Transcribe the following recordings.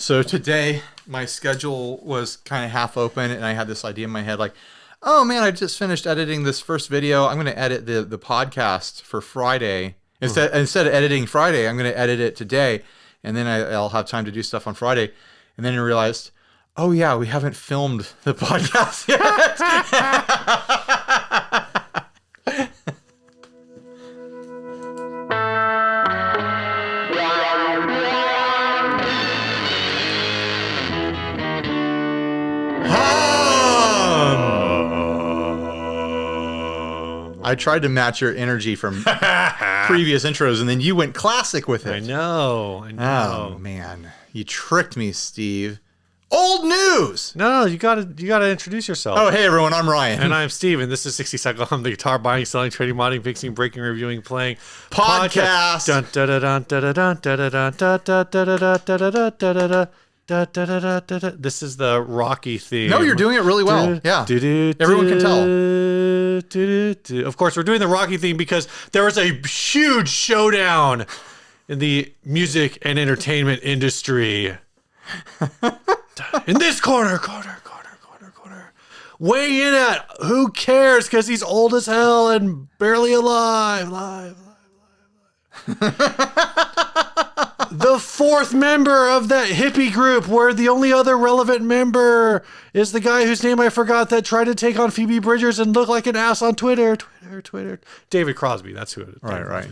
So today, my schedule was kind of half open, and I had this idea in my head, like, oh man, I just finished editing this first video. I'm going to edit the podcast for Friday. Instead of editing Friday, I'm going to edit it today, and then I'll have time to do stuff on Friday. And then I realized, oh yeah, we haven't filmed the podcast yet. I tried to match your energy from previous intros, and then you went classic with it. I know. Oh man, you tricked me, Steve. Old news. No, you gotta introduce yourself. Oh, hey everyone, I'm Ryan, and I'm Steve, and this is 60 Cycle. I'm the guitar buying, selling, trading, modding, fixing, breaking, reviewing, playing podcast. This is the Rocky theme. No, you're doing it really well. Yeah, everyone can tell. Of course, we're doing the Rocky theme because there was a huge showdown in the music and entertainment industry. In this corner, weighing in at who cares because he's old as hell and barely alive. The fourth member of that hippie group, where the only other relevant member is the guy whose name I forgot that tried to take on Phoebe Bridgers and look like an ass on Twitter. David Crosby, that's who it is. Right.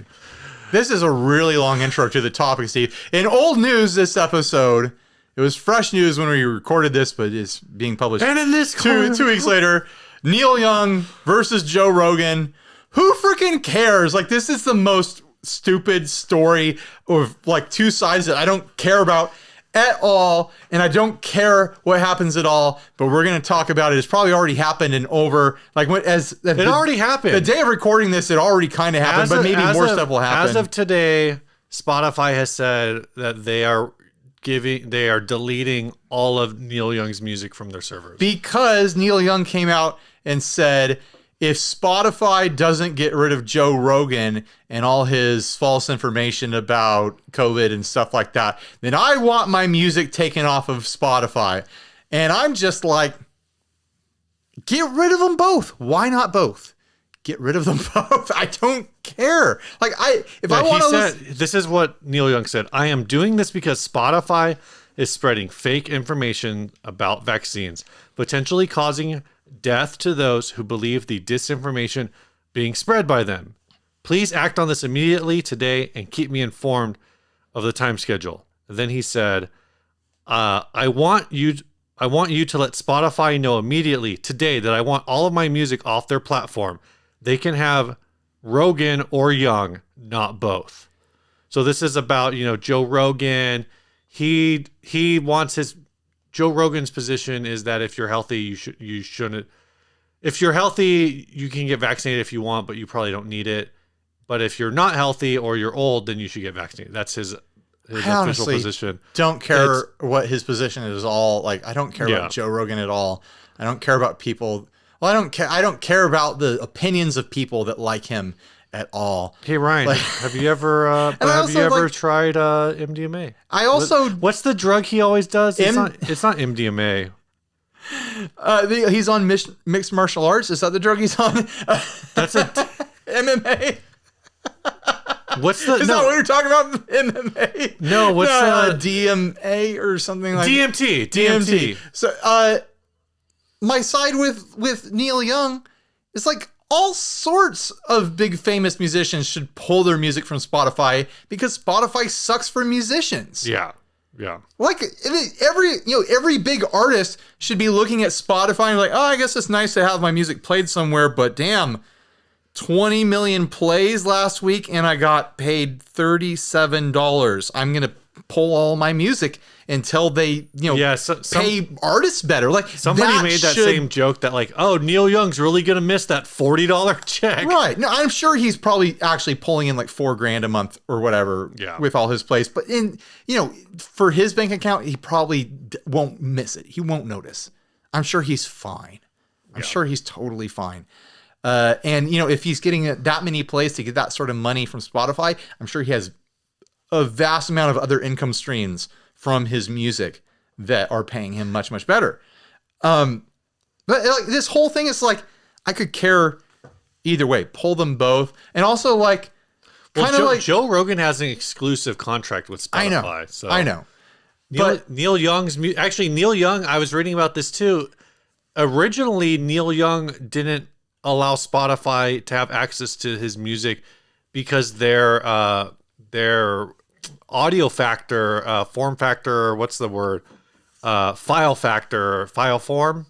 This is a really long intro to the topic, Steve. In old news this episode, it was fresh news when we recorded this, but it's being published. And in this two weeks later, Neil Young versus Joe Rogan. Who freaking cares? Like, this is the most stupid story of like two sides that I don't care about at all, and I don't care what happens at all, but we're going to talk about it. It's probably already happened and over. Like, already happened. The day of recording this, it already kind of happened, but maybe more stuff will happen. As of today, Spotify has said that they are deleting all of Neil Young's music from their servers. Because Neil Young came out and said, if Spotify doesn't get rid of Joe Rogan and all his false information about COVID and stuff like that, then I want my music taken off of Spotify. And I'm just like, get rid of them both. Why not both? Get rid of them both. I don't care. Like, this is what Neil Young said. I am doing this because Spotify is spreading fake information about vaccines, potentially causing death to those who believe the disinformation being spread by them. Please act on this immediately today and keep me informed of the time schedule. And then he said, I want you to let Spotify know immediately today that I want all of my music off their platform. They can have Rogan or Young, not both. So this is about, Joe Rogan. He wants Joe Rogan's position is that if you're healthy, you shouldn't. If you're healthy, you can get vaccinated if you want, but you probably don't need it. But if you're not healthy or you're old, then you should get vaccinated. That's his official position. Don't care what his position is. I don't care about Joe Rogan at all. I don't care about people. Well, I don't care about the opinions of people that like him at all. Hey Ryan, have you ever tried MDMA? What's the drug he always does? It's not MDMA. He's on mixed martial arts. Is that the drug he's on? That's a MMA. Is that what you're talking about? MMA? No, what's DMA or something like DMT. So my side with Neil Young is like, all sorts of big famous musicians should pull their music from Spotify because Spotify sucks for musicians. Yeah. Like every big artist should be looking at Spotify and like, oh, I guess it's nice to have my music played somewhere, but damn, 20 million plays last week and I got paid $37. I'm going to pull all my music until they, pay artists better. Like, somebody made that same joke that like, oh, Neil Young's really going to miss that $40 check. Right. No, I'm sure he's probably actually pulling in like $4,000 a month or whatever with all his plays. But for his bank account, he probably won't miss it. He won't notice. I'm sure he's fine. I'm sure he's totally fine. And if he's getting that many plays to get that sort of money from Spotify, I'm sure he has a vast amount of other income streams from his music that are paying him much, much better. But like this whole thing is like, I could care either way, pull them both. And also like, Joe Rogan has an exclusive contract with Spotify. I know. Neil Young's actually Neil Young. I was reading about this too. Originally, Neil Young didn't allow Spotify to have access to his music because their audio factor, form factor, what's the word? File factor, file form,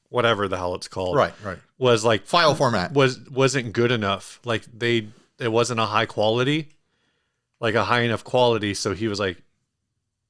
whatever the hell it's called. Right. Was like file format wasn't good enough. Like it wasn't a high quality, like a high enough quality. So he was like,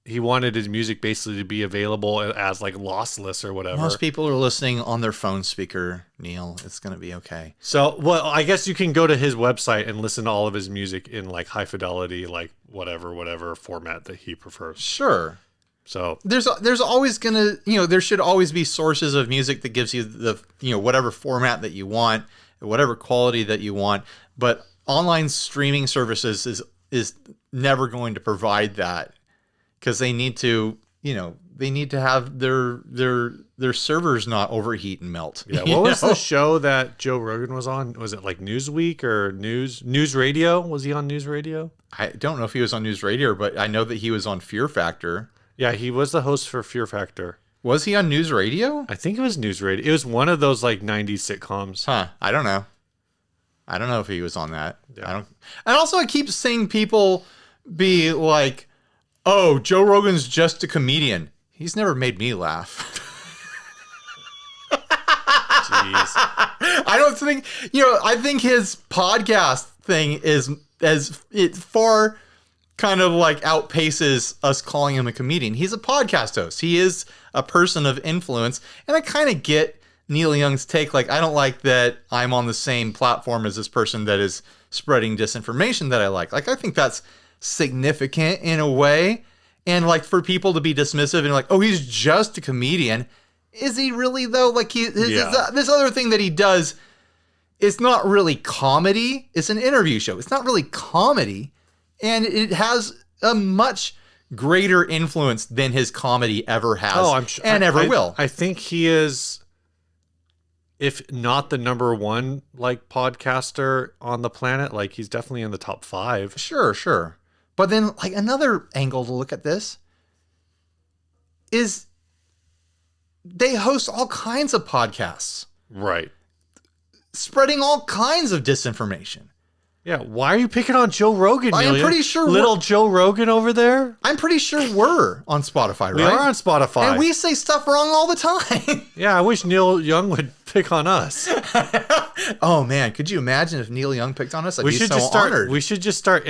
he wanted his music basically to be available as like lossless or whatever. Most people are listening on their phone speaker, Neil. It's going to be okay. So, well, I guess you can go to his website and listen to all of his music in like high fidelity, like whatever format that he prefers. Sure. So there's always going to, there should always be sources of music that gives you the, whatever format that you want, whatever quality that you want. But online streaming services is never going to provide that. Because they need to, have their servers not overheat and melt. Yeah. What was the show that Joe Rogan was on? Was it like Newsweek or News Radio? Was he on News Radio? I don't know if he was on News Radio, but I know that he was on Fear Factor. Yeah, he was the host for Fear Factor. Was he on News Radio? I think it was News Radio. It was one of those like 90s sitcoms. Huh. I don't know. I don't know if he was on that. Yeah. And also I keep seeing people be like, oh, Joe Rogan's just a comedian. He's never made me laugh. Jeez. I don't think, I think his podcast thing it far kind of like outpaces us calling him a comedian. He's a podcast host. He is a person of influence. And I kind of get Neil Young's take. Like, I don't like that I'm on the same platform as this person that is spreading disinformation that I like. Like, I think that's significant in a way, and like for people to be dismissive and like, oh, he's just a comedian. Is he really though? Like this other thing that he does, it's not really comedy. It's an interview show. It's not really comedy, and it has a much greater influence than his comedy ever has. Oh, I'm sure, and ever will. I think he is, if not the number one like podcaster on the planet, like he's definitely in the top 5. Sure. But then, like, another angle to look at this is they host all kinds of podcasts. Right. Spreading all kinds of disinformation. Yeah, why are you picking on Joe Rogan, I am pretty sure little Joe Rogan over there? I'm pretty sure we're on Spotify, right? We are on Spotify. And we say stuff wrong all the time. Yeah, I wish Neil Young would pick on us. Oh man, could you imagine if Neil Young picked on us? I'd be so honored. We should just start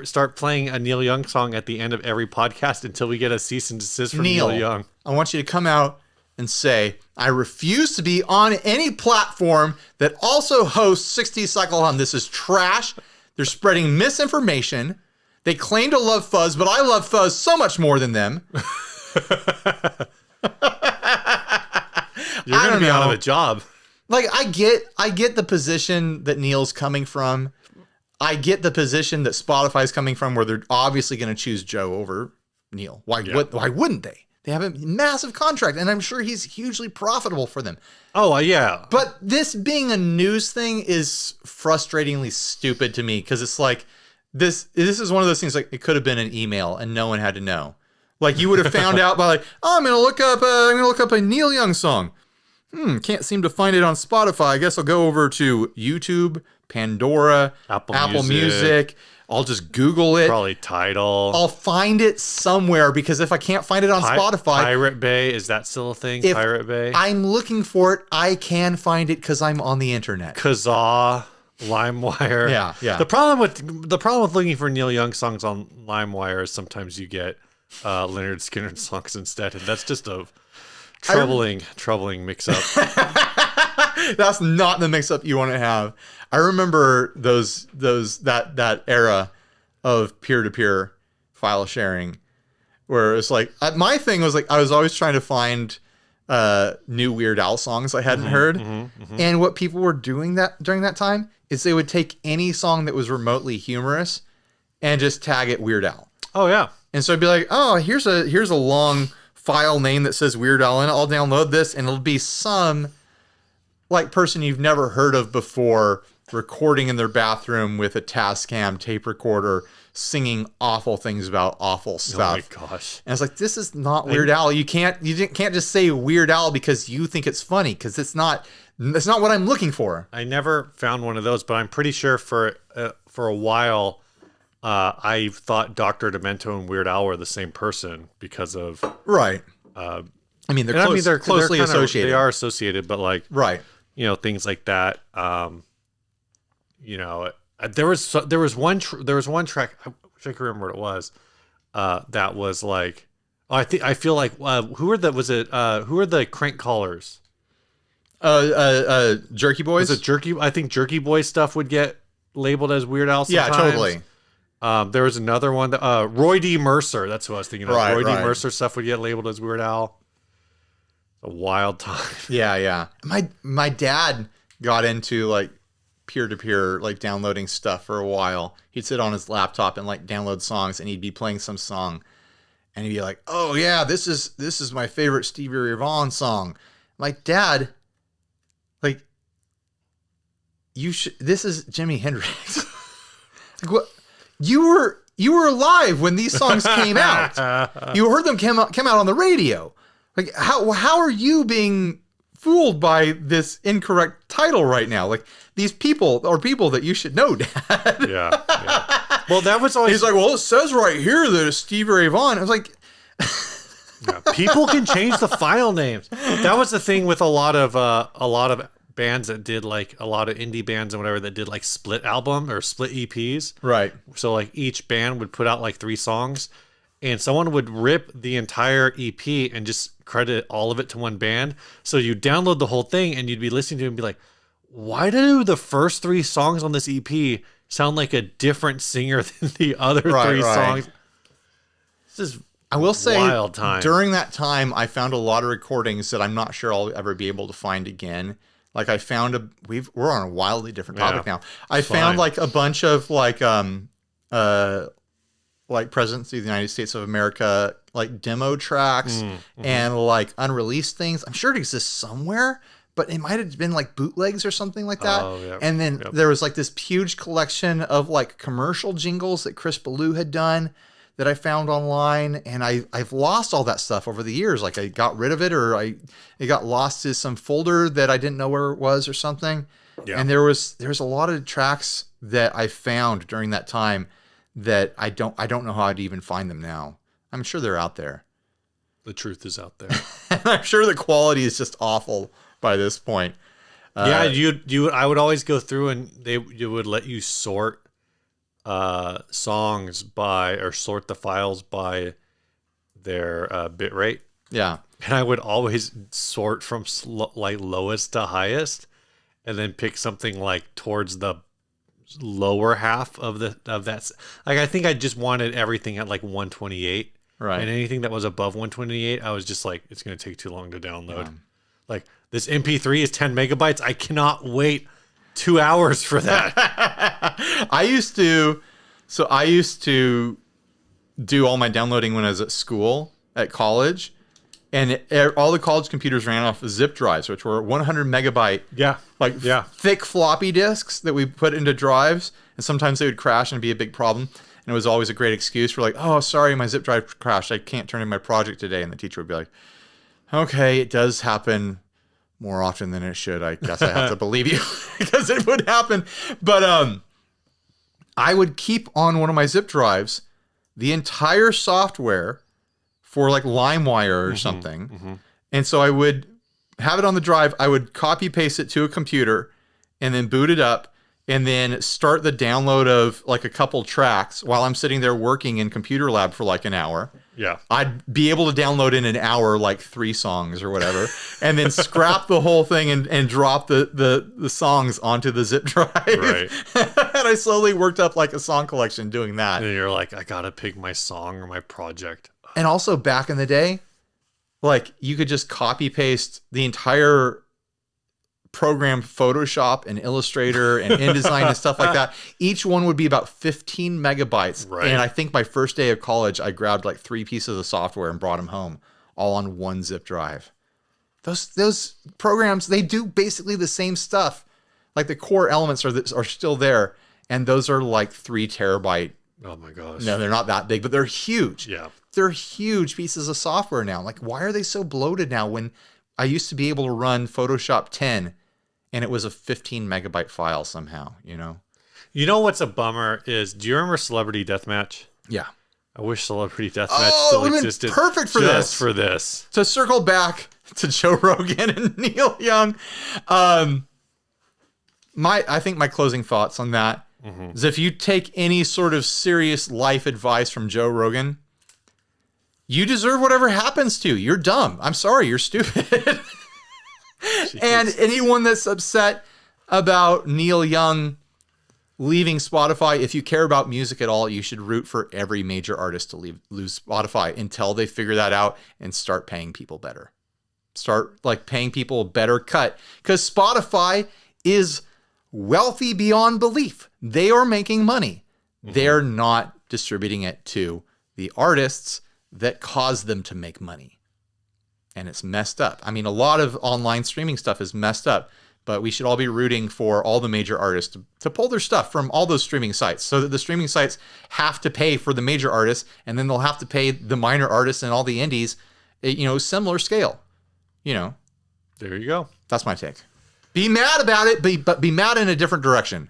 start playing a Neil Young song at the end of every podcast until we get a cease and desist from Neil Young. I want you to come out and say, I refuse to be on any platform that also hosts 60 Cycle Hum. This is trash. They're spreading misinformation. They claim to love fuzz, but I love fuzz so much more than them. You're going to be out of a job. Like, I get the position that Neil's coming from. I get the position that Spotify's coming from, where they're obviously going to choose Joe over Neil. Why wouldn't they? They have a massive contract, and I'm sure he's hugely profitable for them. Oh, yeah. But this being a news thing is frustratingly stupid to me, because it's like, this is one of those things, like, it could have been an email and no one had to know. Like, you would have found out by like, oh, I'm gonna look up a Neil Young song. Can't seem to find it on Spotify. I guess I'll go over to YouTube, Pandora, Apple Music. I'll just Google it. Probably Tidal. I'll find it somewhere, because if I can't find it on Spotify. Pirate Bay, is that still a thing? Pirate Bay? I'm looking for it. I can find it because I'm on the internet. Kazaa, LimeWire. Yeah. The problem with looking for Neil Young songs on LimeWire is sometimes you get Leonard Skinner songs instead, and that's just a troubling mix-up. That's not the mix-up you want to have. I remember that era of peer-to-peer file sharing, where it's like, my thing was like, I was always trying to find new Weird Al songs I hadn't heard. And what people were doing during that time is they would take any song that was remotely humorous and just tag it Weird Al. Oh yeah. And so I'd be like, oh, here's a long file name that says Weird Al in it. I'll download this, and it'll be some like person you've never heard of before recording in their bathroom with a Tascam tape recorder, singing awful things about awful stuff. Oh my gosh! And it's like, this is not Weird Al. You can't just say Weird Al because you think it's funny, because it's not what I'm looking for. I never found one of those, but I'm pretty sure for a while, I thought Dr. Demento and Weird Al were the same person because of right. I mean, they're closely associated. They are associated, but like right. Things like that. There was one track. I wish I could remember what it was. That was like, I feel like who are the crank callers? Jerky Boys. Was it Jerky? I think Jerky Boy stuff would get labeled as Weird Al sometimes. Yeah, totally. There was another one that Roy D. Mercer. That's what I was thinking of. Right, Roy D. Mercer stuff would get labeled as Weird Al. A wild time. Yeah. My dad got into like peer-to-peer like downloading stuff for a while. He'd sit on his laptop and like download songs, and he'd be playing some song, and he'd be like, "Oh yeah, this is my favorite Stevie Ray Vaughan song." I'm like, Dad, like, this is Jimi Hendrix. Like, what? You were alive when these songs came out. You heard them come out on the radio. Like, how are you being fooled by this incorrect title right now? Like, these people are people that you should know, Dad. Yeah. Well, that was always. He's like, well, it says right here that it's Stevie Ray Vaughan. I was like, people can change the file names. That was the thing with a lot of bands that did like a lot of indie bands and whatever that did like split album or split EPs. Right. So like each band would put out like 3 songs, and someone would rip the entire EP and just credit all of it to one band. So you download the whole thing and you'd be listening to it and be like, why do the first 3 songs on this EP sound like a different singer than the other 3 songs? This is I will say, wild time. During that time, I found a lot of recordings that I'm not sure I'll ever be able to find again. Like I found we're on a wildly different topic now. I found like a bunch of like Presidents of the United States of America, like demo tracks and like unreleased things. I'm sure it exists somewhere, but it might have been like bootlegs or something like that. Oh, yeah. And then there was like this huge collection of like commercial jingles that Chris Ballou had done that I found online, and I've lost all that stuff over the years. Like I got rid of it, or it got lost to some folder that I didn't know where it was or something. Yeah. And there's a lot of tracks that I found during that time that I don't know how I'd even find them now. I'm sure they're out there. The truth is out there. And I'm sure the quality is just awful by this point. I would always go through and you would let you sort songs or sort the files by their bit rate. Yeah. And I would always sort from like lowest to highest, and then pick something like towards the lower half of that. Like I think I just wanted everything at like 128. Right. And anything that was above 128, I was just like, it's going to take too long to download. Yeah. Like this MP3 is 10 megabytes. I cannot wait 2 hours for that. I used to do all my downloading when I was at school, at college, and all the college computers ran off of zip drives, which were 100 megabyte, thick floppy disks that we put into drives, and sometimes they would crash and be a big problem. And it was always a great excuse for like, oh, sorry, my zip drive crashed. I can't turn in my project today. And the teacher would be like, okay, it does happen more often than it should. I guess I have to believe you because it would happen. But I would keep on one of my zip drives the entire software for like LimeWire or something. Mm-hmm. And so I would have it on the drive. I would copy paste it to a computer and then boot it up and then start the download of like a couple tracks while I'm sitting there working in computer lab for like an hour. Yeah. I'd be able to download in an hour like 3 songs or whatever, and then scrap the whole thing and drop the songs onto the zip drive. Right. And I slowly worked up like a song collection doing that. And you're like, I gotta pick my song or my project. And also back in the day, like you could just copy paste the entire program Photoshop and Illustrator and InDesign and stuff like that. Each one would be about 15 megabytes. Right. And I think my first day of college, I grabbed like 3 pieces of software and brought them home, all on one zip drive. Those programs, they do basically the same stuff. Like the core elements are still there, and those are like 3 terabyte. Oh my gosh. No, they're not that big, but they're huge. Yeah. They're huge pieces of software now. Like, why are they so bloated now when I used to be able to run Photoshop 10 and it was a 15 megabyte file somehow, you know? You know what's a bummer is, do you remember Celebrity Deathmatch? Yeah. I wish Celebrity Deathmatch still existed. Perfect for just this. for this. To circle back to Joe Rogan and Neil Young, I think my closing thoughts on that is, if you take any sort of serious life advice from Joe Rogan, you deserve whatever happens to you. You're dumb. I'm sorry, you're stupid. And anyone that's upset about Neil Young leaving Spotify, if you care about music at all, you should root for every major artist to lose Spotify until they figure that out and start paying people better. Start like paying people a better cut, because Spotify is wealthy beyond belief. They are making money. They're not distributing it to the artists that cause them to make money. And it's messed up. I mean, a lot of online streaming stuff is messed up, but we should all be rooting for all the major artists to pull their stuff from all those streaming sites, so that the streaming sites have to pay for the major artists, and then they'll have to pay the minor artists and all the indies, you know, similar scale, you know. There you go. That's my take. Be mad about it, but be mad in a different direction.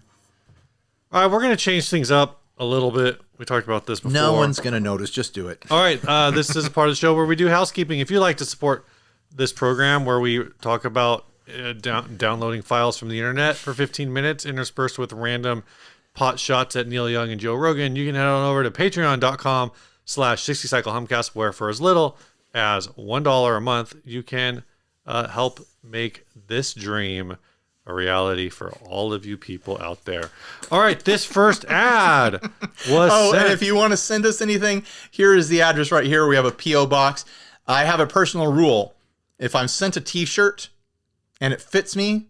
All right, we're going to change things up a little bit. We talked about this before. No one's going to notice. Just do it. All right. This is a part of the show where we do housekeeping. If you'd like to support this program where we talk about downloading files from the internet for 15 minutes interspersed with random pot shots at Neil Young and Joe Rogan, you can head on over to patreon.com/60cyclehumcast, where for as little as $1 a month, you can help make this dream a reality for all of you people out there. All right, this first ad was sent. And if you want to send us anything, here is the address right here. We have a P.O. box. I have a personal rule. If I'm sent a t-shirt and it fits me,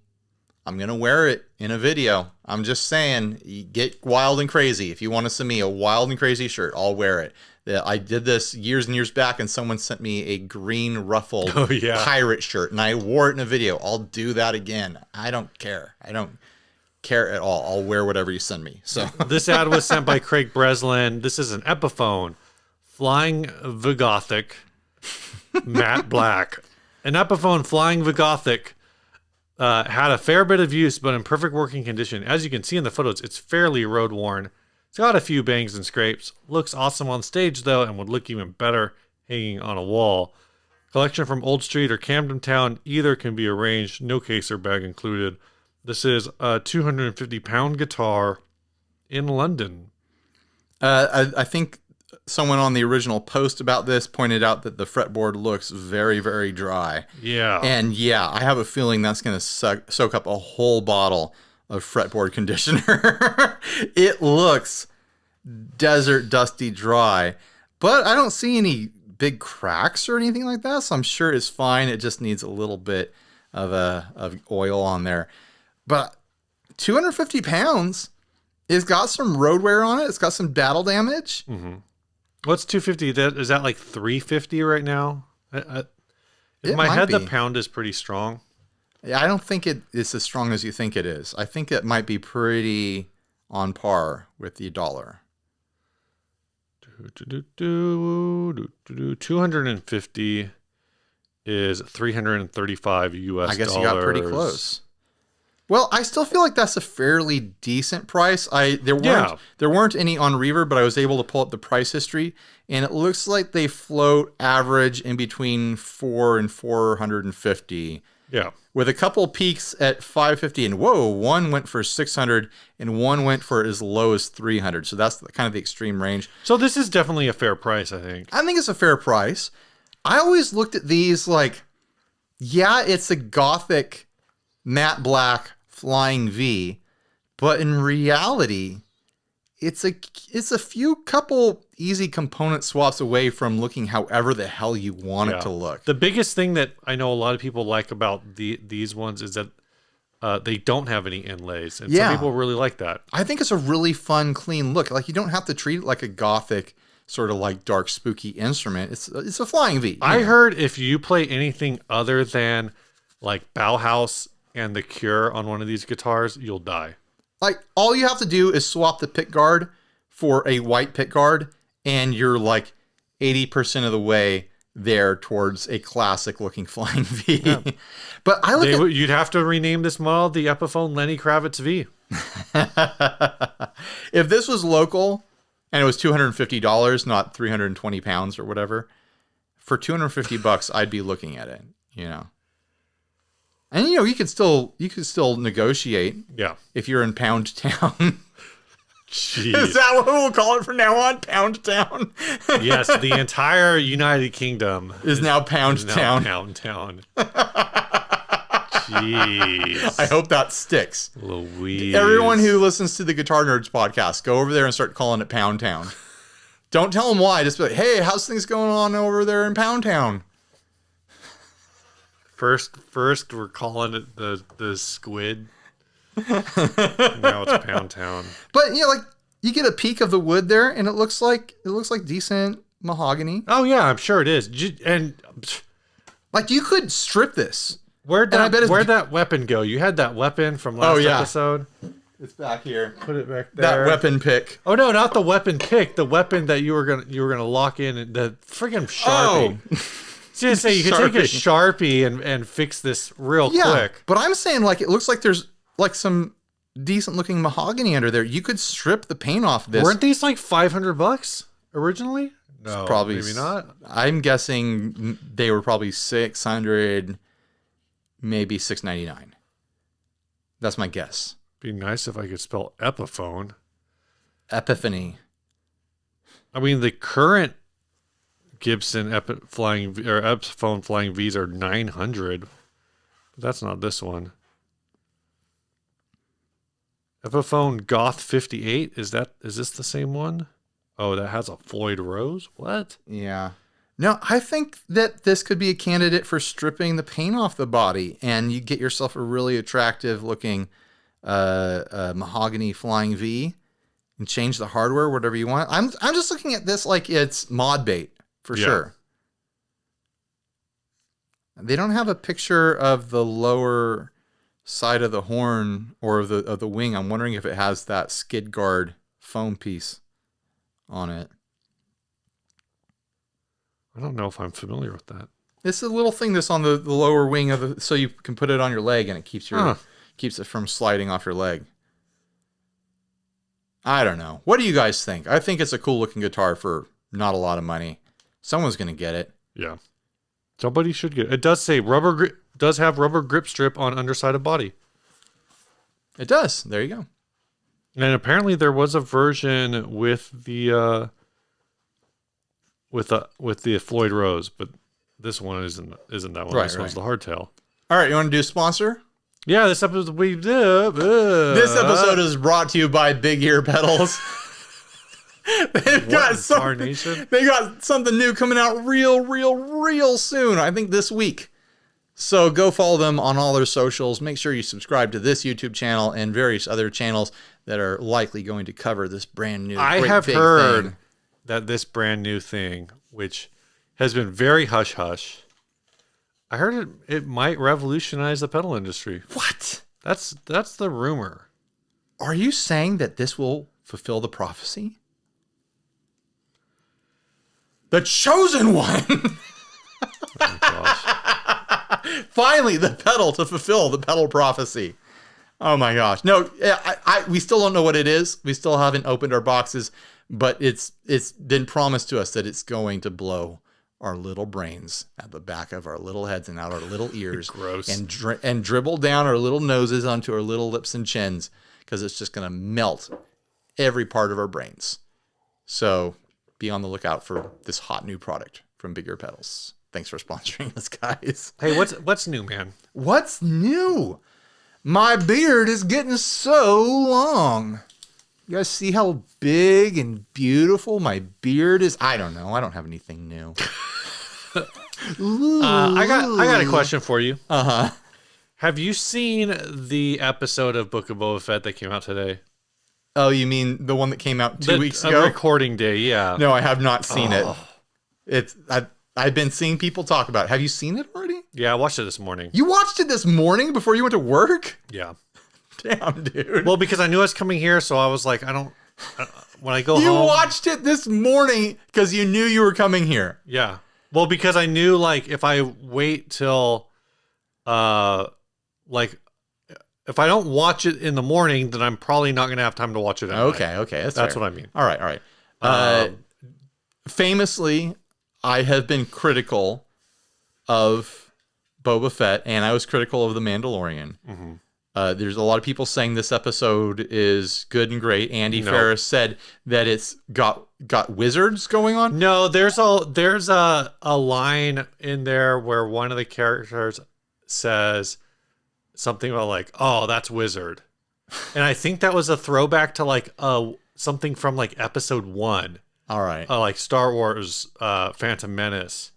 I'm going to wear it in a video. I'm just saying, you get wild and crazy. If you want to send me a wild and crazy shirt, I'll wear it. I did this years and years back, and someone sent me a green ruffled pirate shirt, and I wore it in a video. I'll do that again. I don't care. I don't care at all. I'll wear whatever you send me. So this ad was sent by Craig Breslin. This is an Epiphone Flying Vigothic matte black. An Epiphone Flying Vigothic had a fair bit of use, but in perfect working condition. As you can see in the photos, it's fairly road worn. It's got a few bangs and scrapes. Looks awesome on stage, though, and would look even better hanging on a wall. Collection from Old Street or Camden Town, either can be arranged. No case or bag included. This is a 250-pound guitar in London. I think someone on the original post about this pointed out that the fretboard looks very, very dry. Yeah. And yeah, I have a feeling that's going to soak up a whole bottle of fretboard conditioner. It looks desert dusty dry, but I don't see any big cracks or anything like that, so I'm sure it's fine. It just needs a little bit of oil on there. But 250 pounds, it's got some road wear on it. It's got some battle damage. Mm-hmm. What's 250? Is that like 350 right now? In my head, the pound is pretty strong. I don't think it's as strong as you think it is. I think it might be pretty on par with the dollar. 250 is 335 US dollars. I guess you got pretty close. Well, I still feel like that's a fairly decent price. There weren't any on Reverb, but I was able to pull up the price history, and it looks like they float average in between 400 and 450. Yeah. With a couple peaks at 550, and one went for 600 and one went for as low as 300. So that's kind of the extreme range. So this is definitely a fair price, I think. I think it's a fair price. I always looked at these like, yeah, it's a gothic matte black Flying V, but in reality, it's a few couple easy component swaps away from looking however the hell you want it to look. The biggest thing that I know a lot of people like about these ones is that they don't have any inlays, and Yeah. some people really like that. I think it's a really fun, clean look. Like, you don't have to treat it like a gothic sort of like dark, spooky instrument. It's a flying V. I heard if you play anything other than like Bauhaus and The Cure on one of these guitars, you'll die. Like, all you have to do is swap the pick guard for a white pick guard, and you're like 80% of the way there towards a classic looking flying V. Yeah. But I look you'd have to rename this model the Epiphone Lenny Kravitz V. If this was local and it was $250, not 320 pounds or whatever, for $250, I'd be looking at it, you know. And you know, you could still negotiate. Yeah. If you're in Pound Town. Jeez. Is that what we'll call it from now on? Pound Town? Yes, the entire United Kingdom is now Pound Town. Pound Town. Jeez. I hope that sticks. Louise. Everyone who listens to the Guitar Nerds podcast, go over there and start calling it Pound Town. Don't tell them why. Just be like, hey, how's things going on over there in Pound Town? First we're calling it the squid. Now it's Pound Town. But you know, like, you get a peek of the wood there, and it looks like decent mahogany. Oh yeah, I'm sure it is. And like, you could strip this. Where'd that weapon go? You had that weapon from last episode. It's back here. Put it back there. That weapon pick. Oh no, not the weapon pick. The weapon that you were gonna lock in, and the friggin' Sharpie. I was gonna say, you could take a Sharpie and fix this real quick. But I'm saying, like, it looks like there's like some decent looking mahogany under there. You could strip the paint off this. Weren't these like $500 originally? No, probably maybe not. I'm guessing they were probably 600, maybe $699. That's my guess. Be nice if I could spell Epiphone. Epiphany. I mean, the current Gibson Epiphone Flying V's are $900. But that's not this one. Epiphone Goth 58. Is this the same one? Oh, that has a Floyd Rose? What? Yeah. No, I think that this could be a candidate for stripping the paint off the body, and you get yourself a really attractive looking mahogany Flying V, and change the hardware, whatever you want. I'm just looking at this like it's mod bait for sure. They don't have a picture of the lower side of the horn or of the wing. I'm wondering if it has that skid guard foam piece on it. I don't know if I'm familiar with that. It's a little thing that's on the lower wing of the, so you can put it on your leg and it keeps it from sliding off your leg. I don't know. What do you guys think? I think it's a cool looking guitar for not a lot of money. Someone's going to get it. Yeah. Somebody should get it. It does say does have rubber grip strip on underside of body. It does. There you go. And apparently there was a version with the Floyd Rose, but this one isn't that one. This one's the hardtail. All right, you want to do a sponsor? Yeah, this episode This episode is brought to you by Big Ear Pedals. They got something new coming out real soon. I think this week. So go follow them on all their socials. Make sure you subscribe to this YouTube channel and various other channels that are likely going to cover this brand new. I have heard that this brand new thing, which has been very hush hush, I heard it might revolutionize the pedal industry. What? That's the rumor. Are you saying that this will fulfill the prophecy? The chosen one. Oh, gosh. Finally, the pedal to fulfill the pedal prophecy. Oh my gosh. No, we still don't know what it is. We still haven't opened our boxes, but it's been promised to us that it's going to blow our little brains at the back of our little heads and out our little ears. Gross. And dribble down our little noses onto our little lips and chins, because it's just going to melt every part of our brains. So be on the lookout for this hot new product from Big Ear Pedals. Thanks for sponsoring us, guys. Hey, what's new, man? What's new? My beard is getting so long. You guys see how big and beautiful my beard is? I don't know. I don't have anything new. I got a question for you. Uh-huh. Have you seen the episode of Book of Boba Fett that came out today? Oh, you mean the one that came out 2 weeks ago? Recording day, yeah. No, I have not seen it. I've been seeing people talk about it. Have you seen it already? Yeah, I watched it this morning. You watched it this morning before you went to work? Yeah. Damn, dude. Well, because I knew I was coming here, so I was like, when I go home. You watched it this morning because you knew you were coming here. Yeah. Well, because I knew, like, if I wait till, if I don't watch it in the morning, then I'm probably not going to have time to watch it at night. Okay. That's fair. what I mean. All right. Famously, I have been critical of Boba Fett, and I was critical of The Mandalorian. Mm-hmm. There's a lot of people saying this episode is good and great. Andy Ferris said that it's got wizards going on. No, there's a line in there where one of the characters says something about like, "Oh, that's wizard," and I think that was a throwback to like something from like episode 1. All right, like Star Wars, Phantom Menace,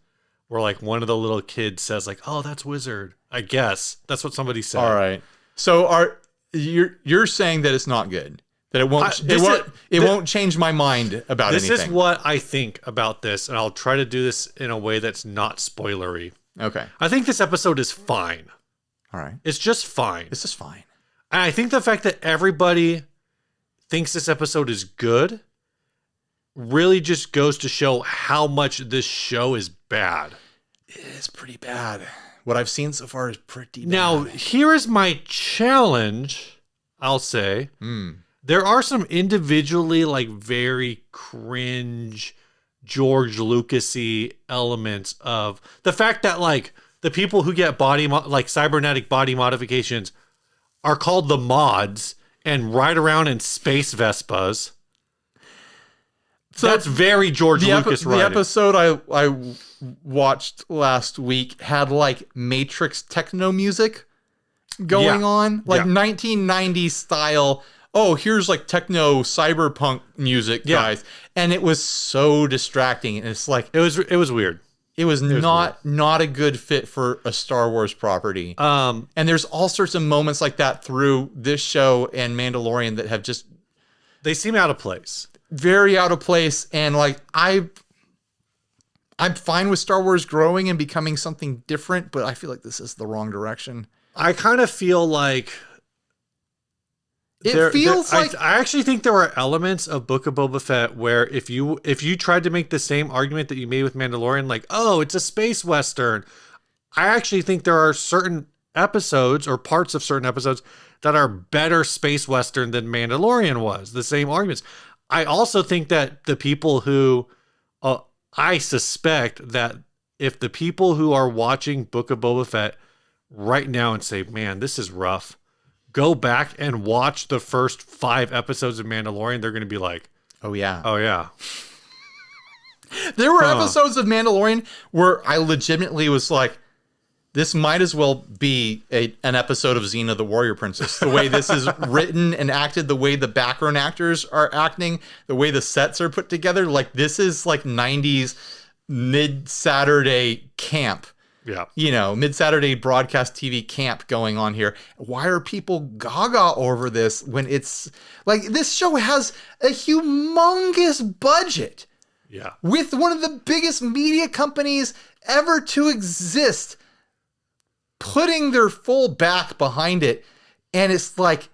where like one of the little kids says like, "Oh, that's wizard." I guess that's what somebody said. All right. So you're saying that it's not good, that it won't change my mind about anything. This is what I think about this, and I'll try to do this in a way that's not spoilery. Okay. I think this episode is fine. All right. It's just fine. This is fine. And I think the fact that everybody thinks this episode is good really just goes to show how much this show is bad. It is pretty bad. What I've seen so far is pretty bad. Now, here is my challenge, I'll say. There are some individually, like, very cringe, George Lucas-y elements of the fact that, like, the people who get cybernetic body modifications are called the mods and ride around in space Vespas. So that's very George Lucas writing. The episode I watched last week had like Matrix techno music going on, like 1990s style. Oh, here's like techno cyberpunk music, guys, and it was so distracting. And it's like it was weird. It was not a good fit for a Star Wars property. And there's all sorts of moments like that through this show and Mandalorian that have just they seem out of place. Very out of place, and like I'm fine with Star Wars growing and becoming something different, but I feel like this is the wrong direction. I kind of feel like I actually think there are elements of Book of Boba Fett where if you tried to make the same argument that you made with Mandalorian, like, oh, it's a space western, I actually think there are certain episodes or parts of certain episodes that are better space western than Mandalorian was. The same arguments. I also think that the people who, I suspect that if the people who are watching Book of Boba Fett right now and say, man, this is rough, go back and watch the first 5 episodes of Mandalorian, they're going to be like, oh yeah. There were episodes of Mandalorian where I legitimately was like, this might as well be an episode of Xena the Warrior Princess. The way this is written and acted, the way the background actors are acting, the way the sets are put together. Like, this is like 90s mid-Saturday camp. Yeah. You know, mid-Saturday broadcast TV camp going on here. Why are people gaga over this when it's like this show has a humongous budget? Yeah. With one of the biggest media companies ever to exist putting their full back behind it, and it's like,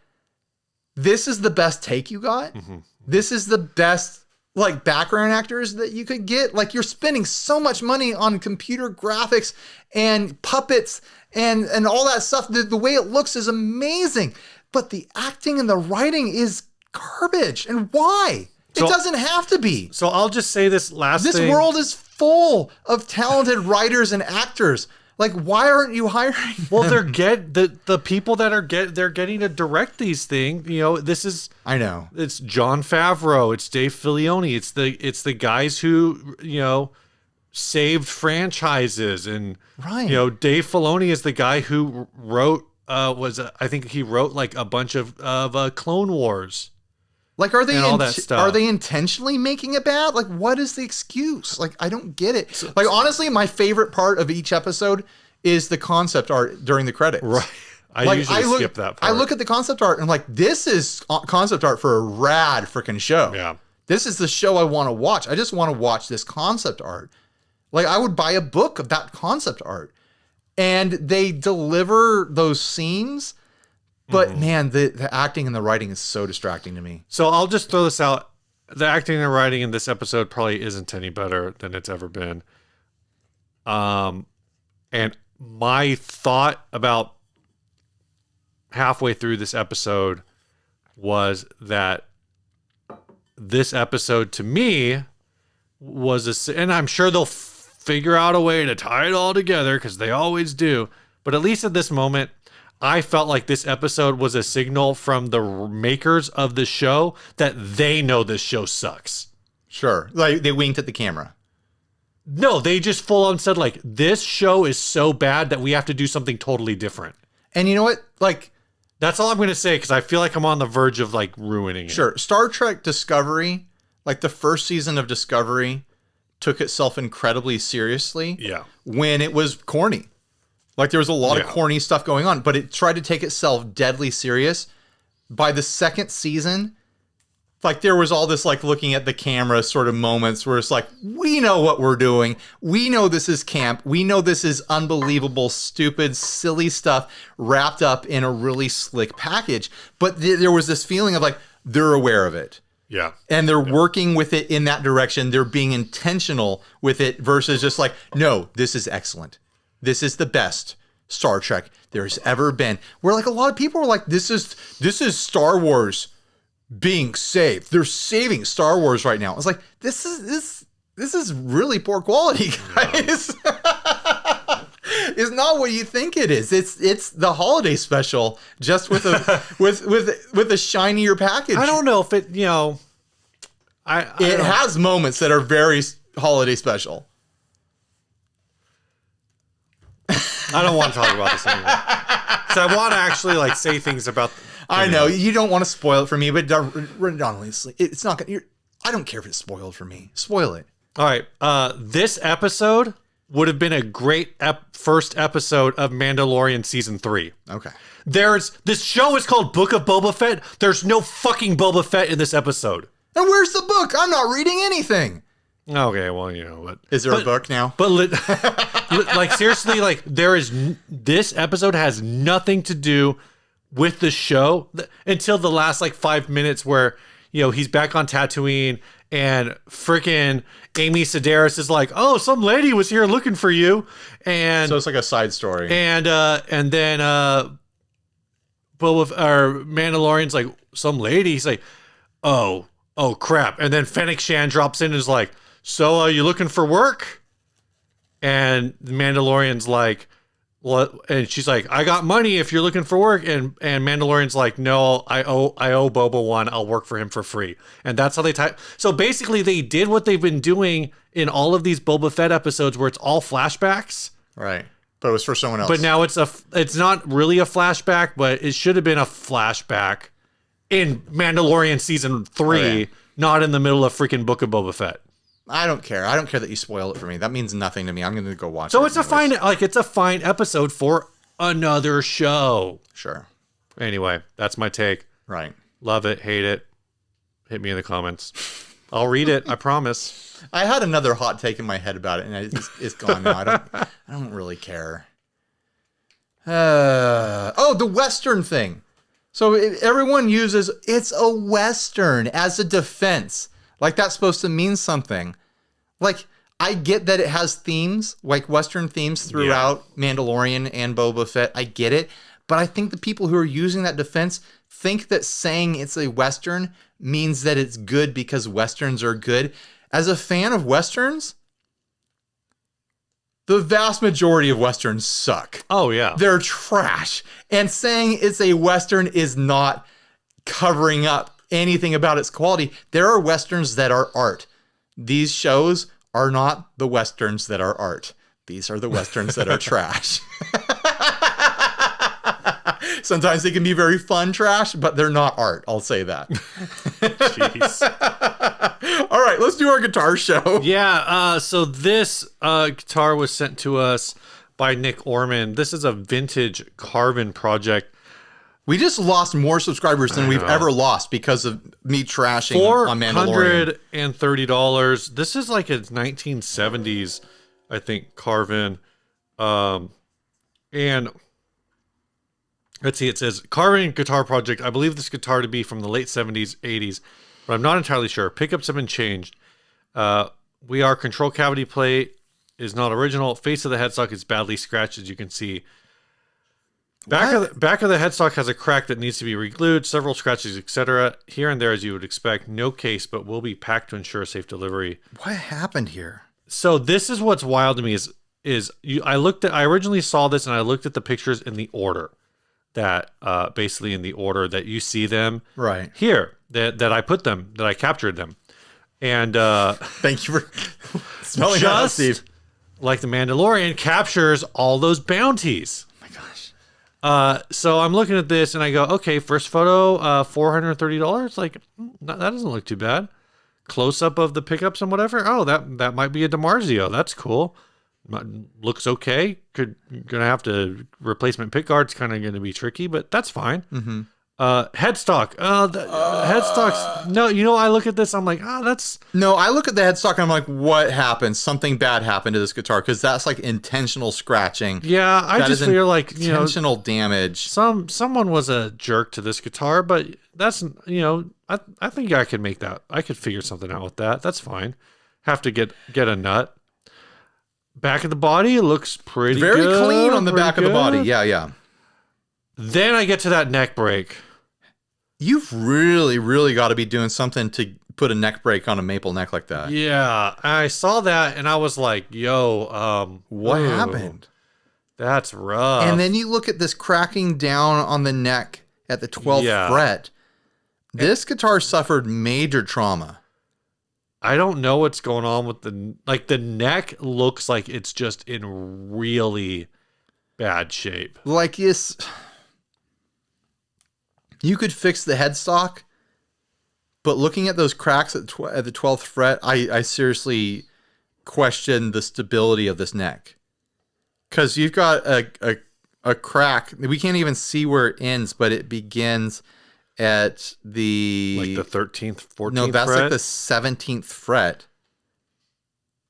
this is the best take you got. Mm-hmm. This is the best like background actors that you could get. Like, you're spending so much money on computer graphics and puppets and all that stuff. The way it looks is amazing, but the acting and the writing is garbage. And why? It doesn't have to be. So I'll just say this This world is full of talented writers and actors. Like, why aren't you hiring them? Well, the people that they're getting to direct these things. You know, this is it's Jon Favreau, it's Dave Filoni, it's the guys who, you know, saved franchises, and right. You know, Dave Filoni is the guy who wrote I think he wrote like a bunch of Clone Wars. Like, are they all that stuff. Are they intentionally making it bad? Like, what is the excuse? Like, I don't get it. Like, honestly, my favorite part of each episode is the concept art during the credits. Right. I usually skip that part. I look at the concept art and I'm like, this is concept art for a rad freaking show. Yeah. This is the show I want to watch. I just want to watch this concept art. Like, I would buy a book of that concept art. And they deliver those scenes. But man, the acting and the writing is so distracting to me. So I'll just throw this out. The acting and writing in this episode probably isn't any better than it's ever been. And my thought about halfway through this episode was that this episode to me was and I'm sure they'll figure out a way to tie it all together because they always do. But at least at this moment, I felt like this episode was a signal from the makers of the show that they know this show sucks. Sure. Like, they winked at the camera. No, they just full on said, like, this show is so bad that we have to do something totally different. And you know what? Like, that's all I'm going to say because I feel like I'm on the verge of, like, ruining it. Sure. Star Trek Discovery, like the first season of Discovery, took itself incredibly seriously. Yeah. When it was corny. Like, there was a lot of corny stuff going on, but it tried to take itself deadly serious. By the second season, like, there was all this, like, looking at the camera sort of moments where it's like, we know what we're doing. We know this is camp. We know this is unbelievable, stupid, silly stuff wrapped up in a really slick package. But there was this feeling of, like, they're aware of it. Yeah. And they're working with it in that direction. They're being intentional with it versus just like, no, this is excellent. This is the best Star Trek there's ever been. Where, like, a lot of people were like, this is Star Wars being saved. They're saving Star Wars right now. It's like, this is really poor quality, guys. It's not what you think it is. It's the holiday special, just with a with a shinier package. I don't know if it, you know, it has moments that are very holiday special. I don't want to talk about this anymore. So I want to actually, like, say things about. I know you don't want to spoil it for me, but honestly, it's not gonna. I don't care if it's spoiled for me. Spoil it. All right. This episode would have been a great first episode of Mandalorian season 3. Okay. This show is called Book of Boba Fett. There's no fucking Boba Fett in this episode. And where's the book? I'm not reading anything. Okay, well, you know what? Is there a book now? But like, seriously, like, this episode has nothing to do with the show until the last, like, 5 minutes where, you know, he's back on Tatooine and freaking Amy Sedaris is like, oh, some lady was here looking for you. And so it's like a side story. And then Mandalorian's like, some lady. He's like, oh crap. And then Fennec Shan drops in and is like, so you looking for work? And the Mandalorian's like, what? And she's like, I got money if you're looking for work. And Mandalorian's like, no, I owe Boba one. I'll work for him for free. And that's how they type. So basically they did what they've been doing in all of these Boba Fett episodes where it's all flashbacks. Right. But it was for someone else. But now it's not really a flashback, but it should have been a flashback in Mandalorian season 3, not in the middle of freaking Book of Boba Fett. I don't care. I don't care that you spoil it for me. That means nothing to me. I'm going to go watch it. So it's a fine episode for another show. Sure. Anyway, that's my take. Right. Love it, hate it. Hit me in the comments. I'll read it, I promise. I had another hot take in my head about it, and it's gone now. I don't really care. The Western thing. So everyone uses it's a Western as a defense. Like, that's supposed to mean something. Like, I get that it has themes, like Western themes throughout Mandalorian and Boba Fett. I get it. But I think the people who are using that defense think that saying it's a Western means that it's good because Westerns are good. As a fan of Westerns, the vast majority of Westerns suck. Oh, yeah. They're trash. And saying it's a Western is not covering up anything about its quality. There are Westerns that are art. These shows are not the Westerns that are art. These are the Westerns that are trash. Sometimes they can be very fun trash, but they're not art. I'll say that. Jeez. All right, let's do our guitar show. Yeah, so this guitar was sent to us by Nick Orman. This is a vintage Carvin project. We just lost more subscribers than we've ever lost because of me trashing on Mandalorian. $430. This is like a 1970s, I think, Carvin. And let's see, it says Carvin Guitar Project. I believe this guitar to be from the late 70s, 80s, but I'm not entirely sure. Pickups have been changed. We are control cavity plate is not original. Face of the headstock is badly scratched, as you can see. Back of the headstock has a crack that needs to be re-glued, several scratches, etc. Here and there, as you would expect. No case, but will be packed to ensure safe delivery. What happened here? So this is what's wild to me I originally saw this and I looked at the pictures in the order that basically in the order that you see them right here that I put them, that I captured them. And thank you for smelling that out, Steve. Like the Mandalorian captures all those bounties. So I'm looking at this and I go, okay, first photo, $430. Like, that doesn't look too bad. Close up of the pickups and whatever. Oh, that might be a DiMarzio. That's cool. Looks okay. Gonna have to replacement pick guard's kind of gonna be tricky, but that's fine. Mm-hmm. Headstock. Headstocks. No, I look at this. I'm like, that's. No, I look at the headstock and I'm like, what happened? Something bad happened to this guitar because that's like intentional scratching. Yeah, I just feel like intentional damage. Someone was a jerk to this guitar, but that's I think I could make that. I could figure something out with that. That's fine. Have to get a nut. Back of the body looks pretty very good. Clean on the back of the body. Yeah. Then I get to that neck break. You've really, really got to be doing something to put a neck break on a maple neck like that. Yeah, I saw that and I was like, yo, what happened? That's rough. And then you look at this cracking down on the neck at the 12th fret. This guitar suffered major trauma. I don't know what's going on with the neck looks like it's just in really bad shape. Like you could fix the headstock, but looking at those cracks at the 12th fret, I seriously question the stability of this neck. Because you've got a crack. We can't even see where it ends, but it begins at the... Like the 13th, 14th No, that's fret? like the 17th fret.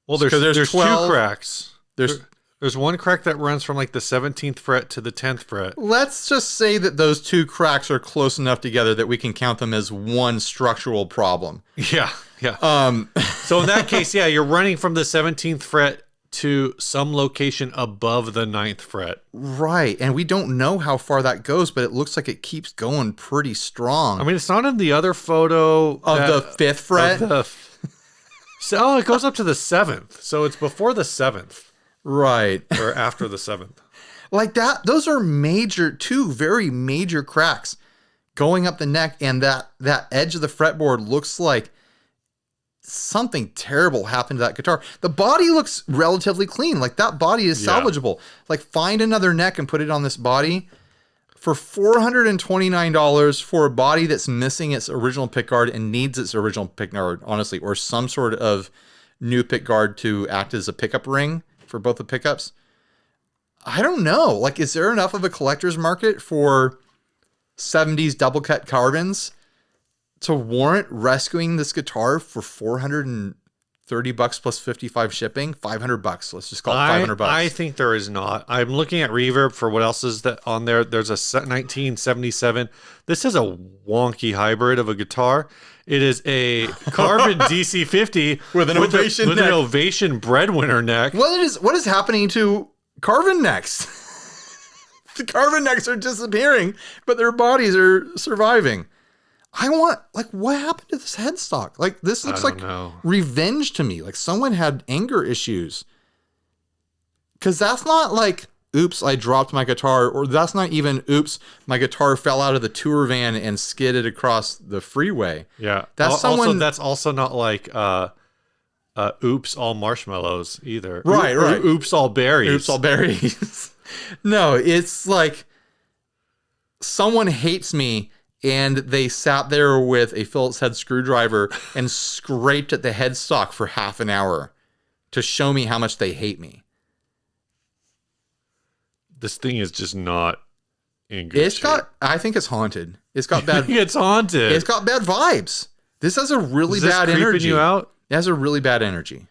Well, there's 12, two cracks. There's one crack that runs from like the 17th fret to the 10th fret. Let's just say that those two cracks are close enough together that we can count them as one structural problem. Yeah. So in that case, you're running from the 17th fret to some location above the 9th fret. Right, and we don't know how far that goes, but it looks like it keeps going pretty strong. I mean, it's not in the other photo of the 5th fret. So it goes up to the 7th, so it's before the 7th. Right. Or after the 7th. Like that, those are two very major cracks going up the neck, and that edge of the fretboard looks like something terrible happened to that guitar. The body looks relatively clean. Like that body is salvageable. Like find another neck and put it on this body. For $429 for a body that's missing its original pickguard and needs its original pickguard, honestly, or some sort of new pickguard to act as a pickup ring for both the pickups. I don't know. Like, is there enough of a collector's market for 70s double cut Carvins to warrant rescuing this guitar for $430 plus 55 shipping? $500. Let's just call it $500. I think there is not. I'm looking at Reverb for what else is that on there. There's a 1977. This is a wonky hybrid of a guitar. It is a Carvin DC50 with an ovation with neck. an ovation breadwinner neck. What is happening to Carvin necks? The Carvin necks are disappearing, but their bodies are surviving. What happened to this headstock? Like, this looks like revenge to me. Like, someone had anger issues. Because that's not like, oops, I dropped my guitar. Or that's not even, oops, my guitar fell out of the tour van and skidded across the freeway. Yeah. That's that's also not like, oops, all marshmallows either. Right. Oops, all berries. Oops, all berries. No, it's like someone hates me and they sat there with a Phillips head screwdriver and scraped at the headstock for half an hour to show me how much they hate me. this thing is just not in good shape. I think it's haunted. It's got bad. It's haunted. It's got bad vibes. This has a really bad creeping energy. you out? It has a really bad energy.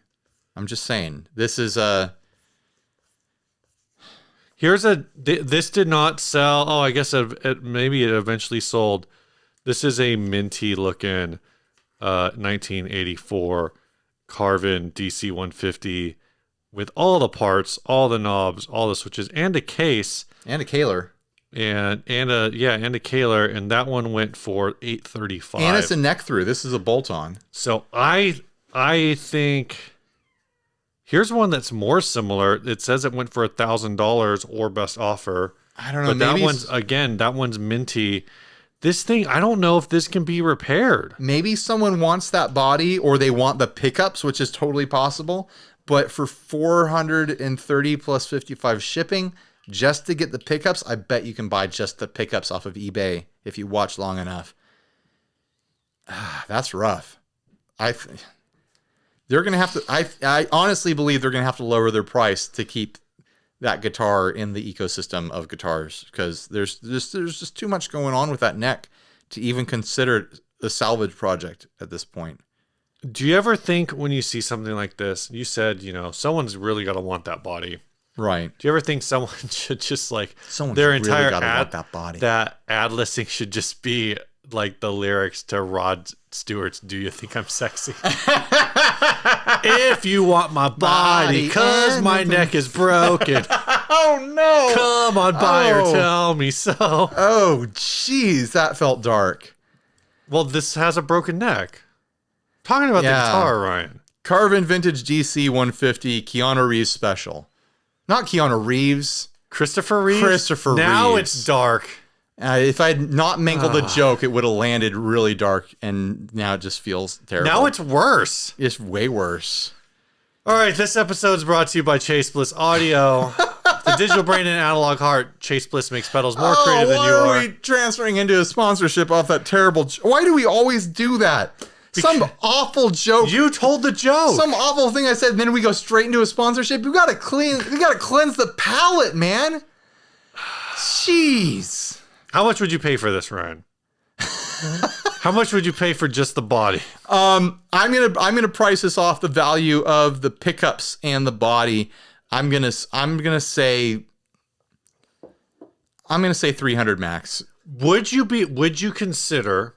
I'm just saying. This is This did not sell. Oh, I guess maybe it eventually sold. This is a minty looking 1984 Carvin DC 150 with all the parts, all the knobs, all the switches, and a case. And a Kaler. And a Kaler, and that one went for $835. And it's a neck through. This is a bolt-on. So I think here's one that's more similar. It says it went for $1,000 or best offer. I don't know. But that one's minty. This thing, I don't know if this can be repaired. Maybe someone wants that body, or they want the pickups, which is totally possible. But for $430 plus 55 shipping, just to get the pickups, I bet you can buy just the pickups off of eBay if you watch long enough. That's rough. They're gonna have to. I honestly believe they're gonna have to lower their price to keep that guitar in the ecosystem of guitars, because there's just too much going on with that neck to even consider a salvage project at this point. Do you ever think when you see something like this, you said, someone's really got to want that body. Right. Do you ever think someone should just Someone's their really entire gotta ad, want that body. That ad listing should just be like the lyrics to Rod Stewart's "Do You Think I'm Sexy?" If you want my body, cause my neck is broken. Oh no! Come on by or tell me so. Oh jeez, that felt dark. Well, this has a broken neck. Talking about the guitar, Ryan. Carvin Vintage DC 150 Keanu Reeves special. Not Keanu Reeves. Christopher Reeves? Christopher now Reeves. It's dark. If I had not mangled the joke, it would have landed really dark, and now it just feels terrible. Now it's worse. It's way worse. All right, this episode is brought to you by Chase Bliss Audio. The digital brain and analog heart. Chase Bliss makes pedals more creative than you are. Why are we transferring into a sponsorship off that terrible... Why do we always do that? Some awful joke. You told the joke. Some awful thing I said, and then we go straight into a sponsorship. We gotta cleanse the palate, man. Jeez. How much would you pay for this, Ryan? How much would you pay for just the body? I'm gonna price this off the value of the pickups and the body. I'm gonna say 300 max. Would you consider?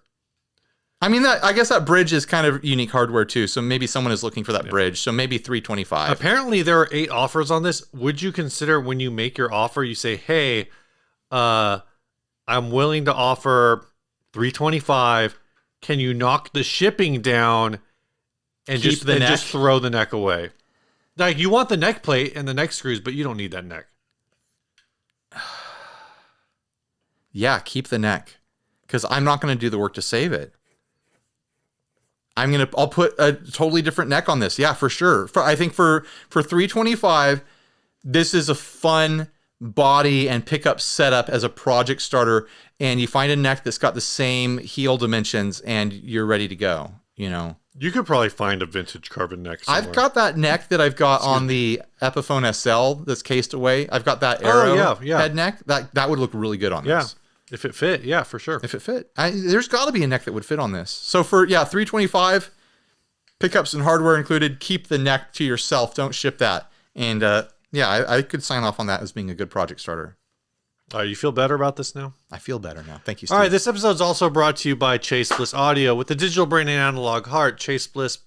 I mean, I guess that bridge is kind of unique hardware too, so maybe someone is looking for that bridge. So maybe 325. Apparently, there are 8 offers on this. Would you consider, when you make your offer, you say, "Hey, I'm willing to offer 325. Can you knock the shipping down and just throw the neck away?" Like, you want the neck plate and the neck screws, but you don't need that neck. Yeah, keep the neck, because I'm not going to do the work to save it. I'll put a totally different neck on this. Yeah, for sure. I think for 325, this is a fun body and pickup setup as a project starter, and you find a neck that's got the same heel dimensions, and you're ready to go. You could probably find a vintage Carvin neck somewhere. I've got that neck that I've got on the Epiphone SL that's cased away. I've got that arrow head neck. That would look really good on this. If it fit, yeah, for sure. If it fit. There's got to be a neck that would fit on this. So for, 325, pickups and hardware included, keep the neck to yourself. Don't ship that. And I could sign off on that as being a good project starter. You feel better about this now? I feel better now. Thank you, Steve. All right, this episode is also brought to you by Chase Bliss Audio. With the digital brain and analog heart, Chase Bliss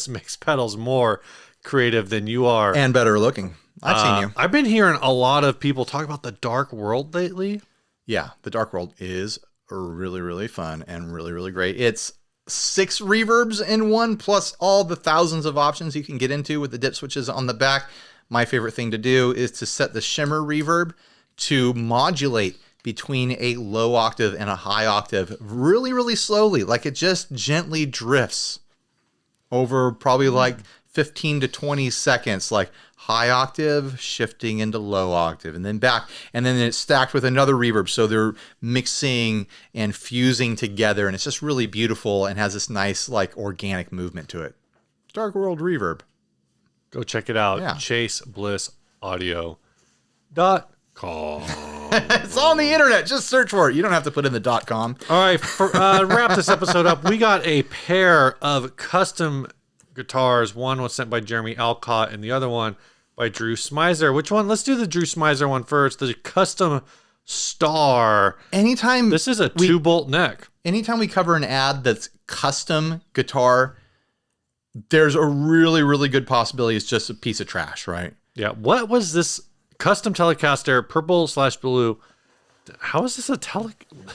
makes pedals more creative than you are. And better looking. I've seen you. I've been hearing a lot of people talk about the Dark World lately. Yeah, the Dark World is really, really fun and really, really great. It's 6 reverbs in one, plus all the thousands of options you can get into with the dip switches on the back. My favorite thing to do is to set the shimmer reverb to modulate between a low octave and a high octave really, really slowly. Like, it just gently drifts over probably like 15 to 20 seconds, like high octave shifting into low octave and then back, and then it's stacked with another reverb, so they're mixing and fusing together, and it's just really beautiful and has this nice like organic movement to it. Dark World reverb. Go check it out. Yeah. Chase Bliss Audio. .com. It's on the internet. Just search for it. You don't have to put in the .com. All right, for, wrap this episode up. We got a pair of custom guitars. One was sent by Jeremy Alcott, and the other one by Drew Smizer. Which one? Let's do the Drew Smizer one first. The custom Star. Anytime this is a 2-bolt neck. Anytime we cover an ad that's custom guitar, there's a really, really good possibility it's just a piece of trash, right? Yeah. What was this custom Telecaster, purple/blue? How is this a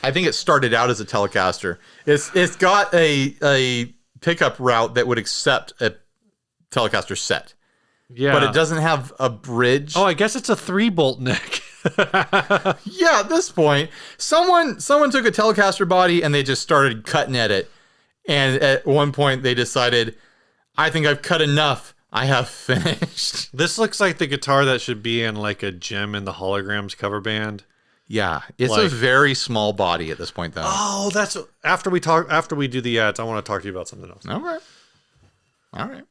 I think it started out as a Telecaster. It's got a pickup route that would accept a Telecaster set. Yeah. But it doesn't have a bridge. Oh, I guess it's a 3-bolt neck. Yeah, at this point, someone took a Telecaster body and they just started cutting at it. And at one point they decided, I think I've cut enough. I have finished. This looks like the guitar that should be in like a Jim and the Holograms cover band. Yeah, it's a very small body at this point, though. Oh, that's after we do the ads. I want to talk to you about something else. All right.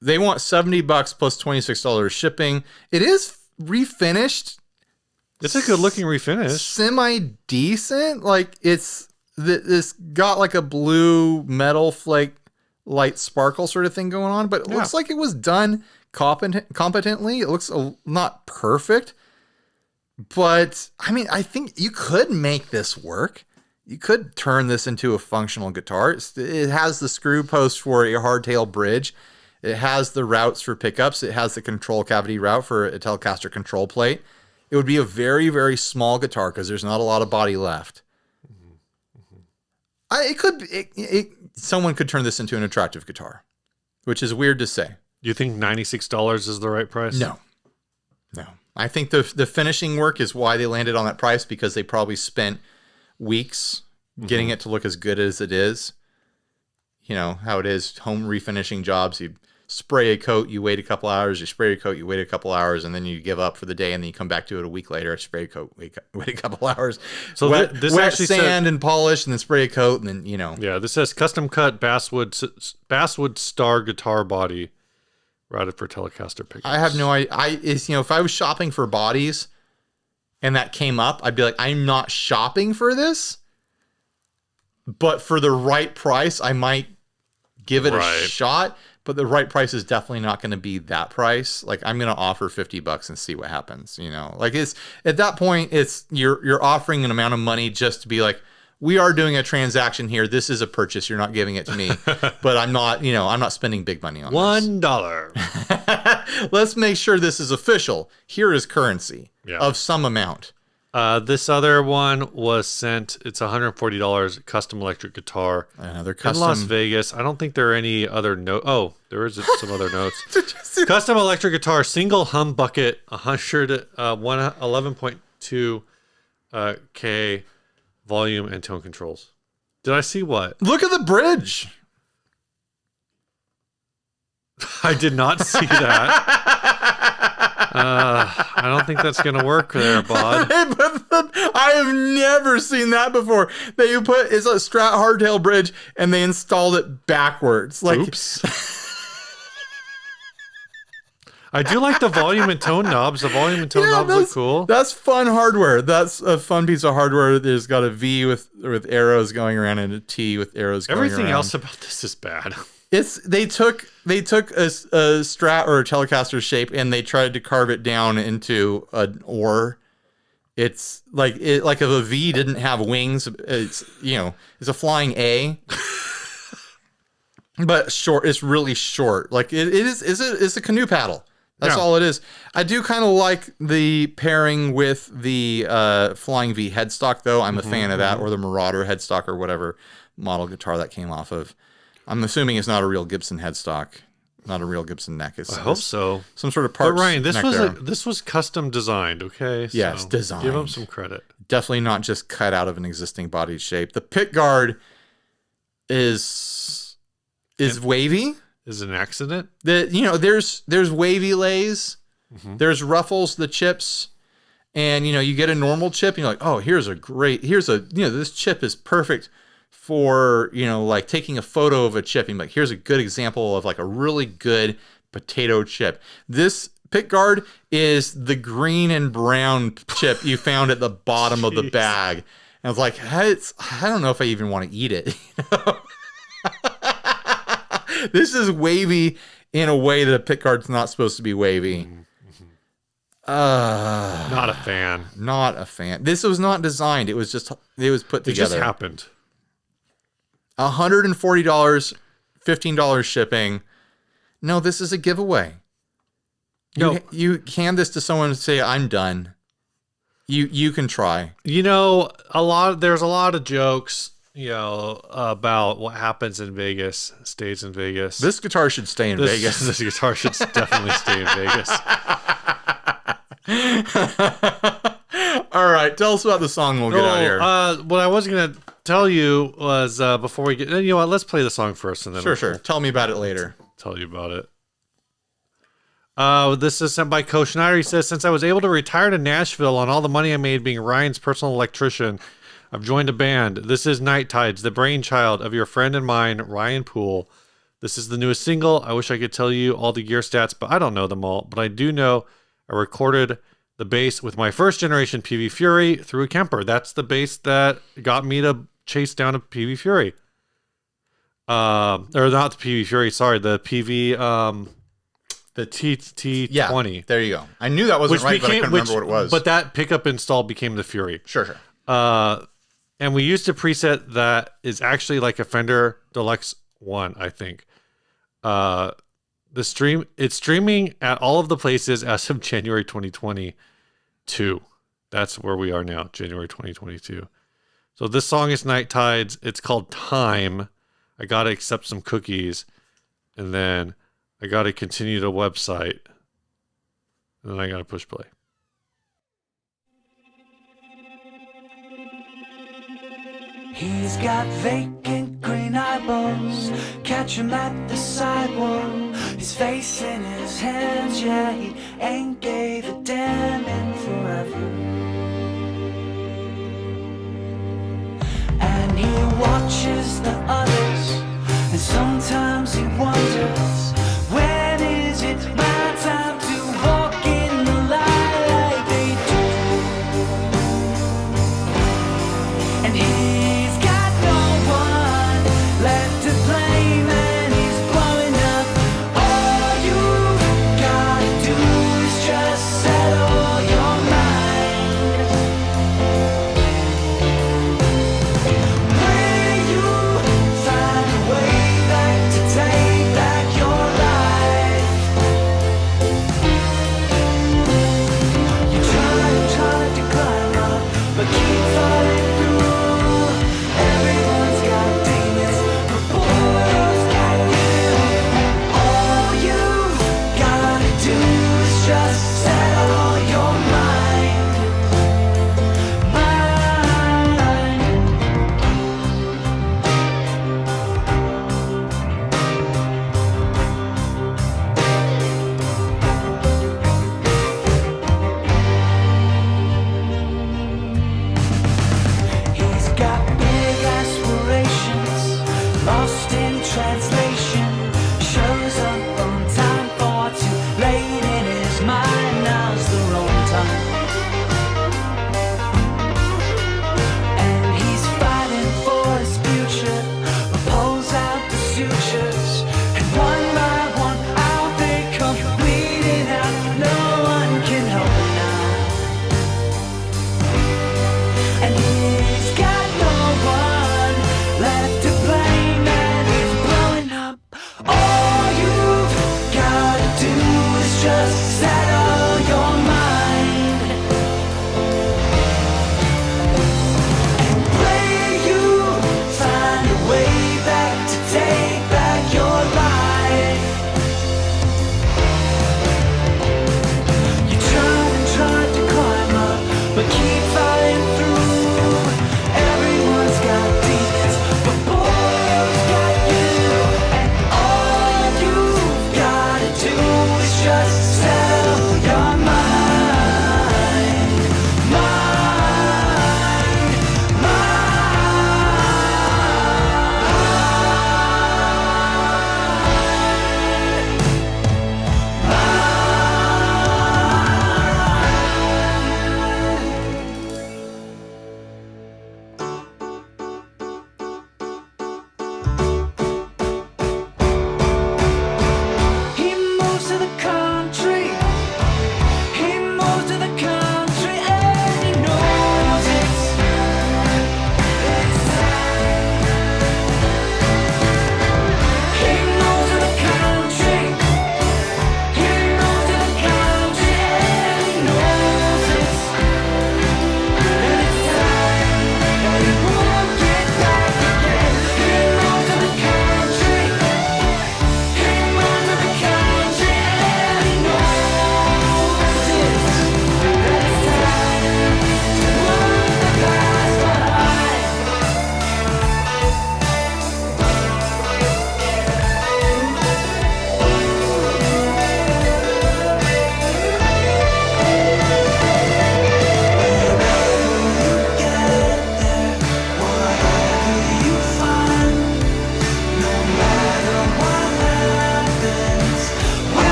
They want $70 plus $26 shipping. It is refinished. It's a good looking refinish. Semi decent. Like it's got like a blue metal flake light sparkle sort of thing going on, but it looks like it was done competently. It looks not perfect, but I mean, I think you could make this work. You could turn this into a functional guitar. It has the screw post for a hardtail bridge. It has the routes for pickups. It has the control cavity route for a Telecaster control plate. It would be a very, very small guitar because there's not a lot of body left. Someone could turn this into an attractive guitar, which is weird to say. Do you think $96 is the right price? No. I think the finishing work is why they landed on that price, because they probably spent weeks getting it to look as good as it is. You know how it is, home refinishing jobs. You spray a coat, you wait a couple hours, you spray a coat, you wait a couple hours, and then you give up for the day, and then you come back to it a week later, spray a coat, wait a couple hours. So this wet actually sand and polish, and then spray a coat, and then, you know. Yeah, this says custom cut basswood Star guitar body routed for Telecaster pickups. I have no idea. If I was shopping for bodies and that came up, I'd be like, I'm not shopping for this, but for the right price, I might give it a shot. But the right price is definitely not going to be that price. Like, I'm going to offer $50 and see what happens. You know, like it's at that point, it's you're offering an amount of money just to be like, we are doing a transaction here. This is a purchase. You're not giving it to me, but I'm not spending big money on $1. Let's make sure this is official. Here is currency of some amount. This other one was sent. It's $140. Custom electric guitar. Another custom in Las Vegas. I don't think there are any other notes. Oh, there is some other notes. Custom electric guitar, single humbucket, 11.2 K volume and tone controls. Did I see what? Look at the bridge. I did not see that. I don't think that's gonna work there, bud. I have never seen that before. It's a Strat hardtail bridge, and they installed it backwards. Like, oops. I do like the volume and tone knobs. The volume and tone knobs look cool. That's fun hardware. That's a fun piece of hardware. There's got a V with arrows going around and a T with arrows going around. Everything else about this is bad. They took a Strat or a Telecaster shape and they tried to carve it down into an oar. It's like if a V didn't have wings. It's a flying A. But short. It's really short. Like it's a canoe paddle. That's all it is. I do kind of like the pairing with the Flying V headstock, though. I'm a fan of that, or the Marauder headstock, or whatever model guitar that came off of. I'm assuming it's not a real Gibson headstock, not a real Gibson neck. I hope so. Some sort of parts. But Ryan, this was custom designed, okay? Yes, designed. Give them some credit. Definitely not just cut out of an existing body shape. The pick guard is wavy. Is it an accident? There's wavy lays, there's ruffles, the chips, and you get a normal chip and you're like, oh, this chip is perfect for like taking a photo of a chip and like, here's a good example of like a really good potato chip. This pickguard is the green and brown chip you found at the bottom of the bag. And I was like, I don't know if I even want to eat it. This is wavy in a way that a pickguard's not supposed to be wavy. Not a fan. Not a fan. This was not designed. It was put together. It just happened. $140, $15 shipping. No, this is a giveaway. You hand this to someone and say, I'm done. You can try. There's a lot of jokes, about what happens in Vegas, stays in Vegas. This guitar should stay in Vegas. This guitar should definitely stay in Vegas. All right, tell us about the song. We'll get out of here. What I was going to tell you was before we get, let's play the song first, and then sure. Tell me about it later. Tell you about it. This is sent by Coach Schneider. He says, since I was able to retire to Nashville on all the money I made being Ryan's personal electrician, I've joined a band. This is Night Tides, the brainchild of your friend and mine, Ryan Poole. This is the newest single. I wish I could tell you all the gear stats, but I don't know them all. But I do know I recorded the bass with my first generation PV Fury through a Kemper. That's the bass that got me to chase down a PV Fury. Or not the PV Fury, sorry, the PV... the TT20. Yeah, there you go. I knew that wasn't right, but I couldn't remember what it was. But that pickup install became the Fury. Sure. And we used a preset that is actually like a Fender Deluxe 1, I think. It's streaming at all of the places as of January 2022. That's where we are now, January 2022. So this song is Night Tides. It's called Time. I got to accept some cookies. And then I got to continue the website. And then I got to push play. He's got vacant green eyeballs. Catch him at the sidewalk. His face in his hands. Yeah, he ain't gave a damn in forever. And he watches the others. And sometimes he wonders, when is it my time to walk in the light like they do? And he's got no one left to blame, and he's blowing up. All you gotta do is just settle your mind. Will you find a way back to take back your life? You tried to climb up, but keep falling through. Everyone's got demons, but boy, who's got you? All you gotta do is just settle your mind. He's got big aspirations, lost in translation. Shows up on time, far too late in his mind. Now's the wrong time. And he's fighting for his future, but pulls out the sutures. And one by one out they come, bleeding out. No one can help him now. And he's got no one left to blame, and he's blowing up. All you've gotta do is just settle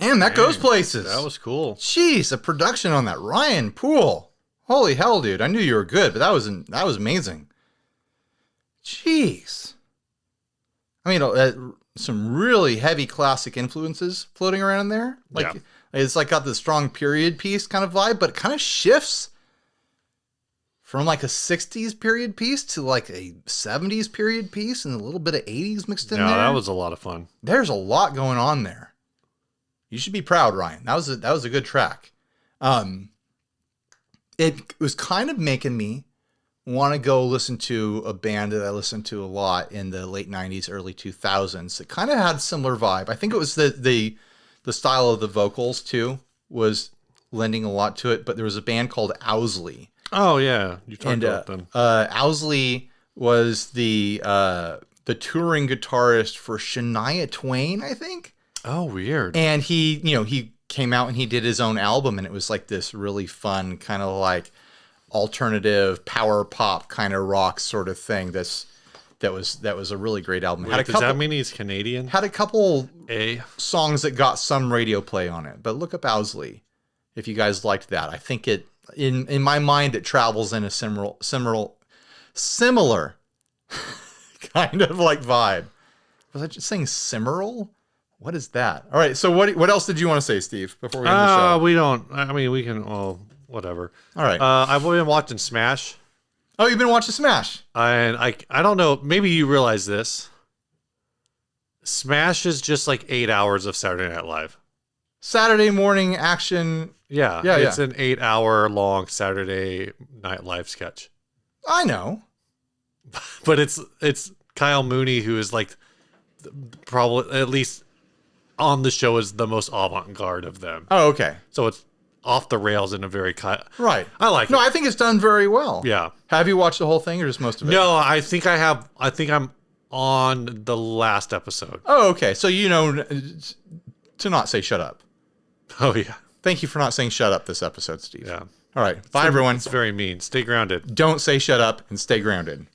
Damn, that goes places. That was cool. Jeez, the production on that Ryan Poole. Holy hell, dude. I knew you were good, but that was amazing. Jeez. I mean, some really heavy classic influences floating around in there. Like, Yeah. it's like got the strong period piece kind of vibe, but it kind of shifts from like a 60s period piece to like a 70s period piece and a little bit of 80s mixed in Yeah, there. that was a lot of fun. There's a lot going on there. You should be proud, Ryan. That was a good track. It was kind of making me want to go listen to a band that I listened to a lot in the late 90s, early 2000s. It kind of had a similar vibe. I think it was the style of the vocals too was lending a lot to it, but there was a band called Owsley. Oh yeah, you talked about them. Owsley was the touring guitarist for Shania Twain, I think. Oh, weird. And he came out and he did his own album, and it was like this really fun kind of like alternative power pop kind of rock sort of thing. That was a really great album. Wait, does that mean he's Canadian? Had a couple A. songs that got some radio play on it, but look up Owsley if you guys liked that. I think it in my mind it travels in a similar kind of like vibe. Was I just saying similar? What is that? All right, so what else did you want to say, Steve, before we end the show? We don't. I mean, we can. Oh, whatever. All right. I've been watching Smash, Oh, you've been watching Smash. and I don't know. Maybe you realize this. Smash is just like 8 hours of Saturday Night Live. Saturday morning action. Yeah, Yeah, it's yeah. an 8 hour long Saturday Night Live sketch. I know. But it's Kyle Mooney who is like probably at least on the show is the most avant-garde of them. Oh, okay. So it's off the rails in a very Right. I like No, it. I think it's done very well. Yeah. Have you watched the whole thing or just most of it? No, I think I have. I think I'm on the last episode. Oh, okay. So you know to not say shut up. Oh yeah, Thank you for not saying shut up this episode, Steve. yeah. All right. Bye, everyone. It's very mean. Stay grounded. Don't say shut up and stay grounded.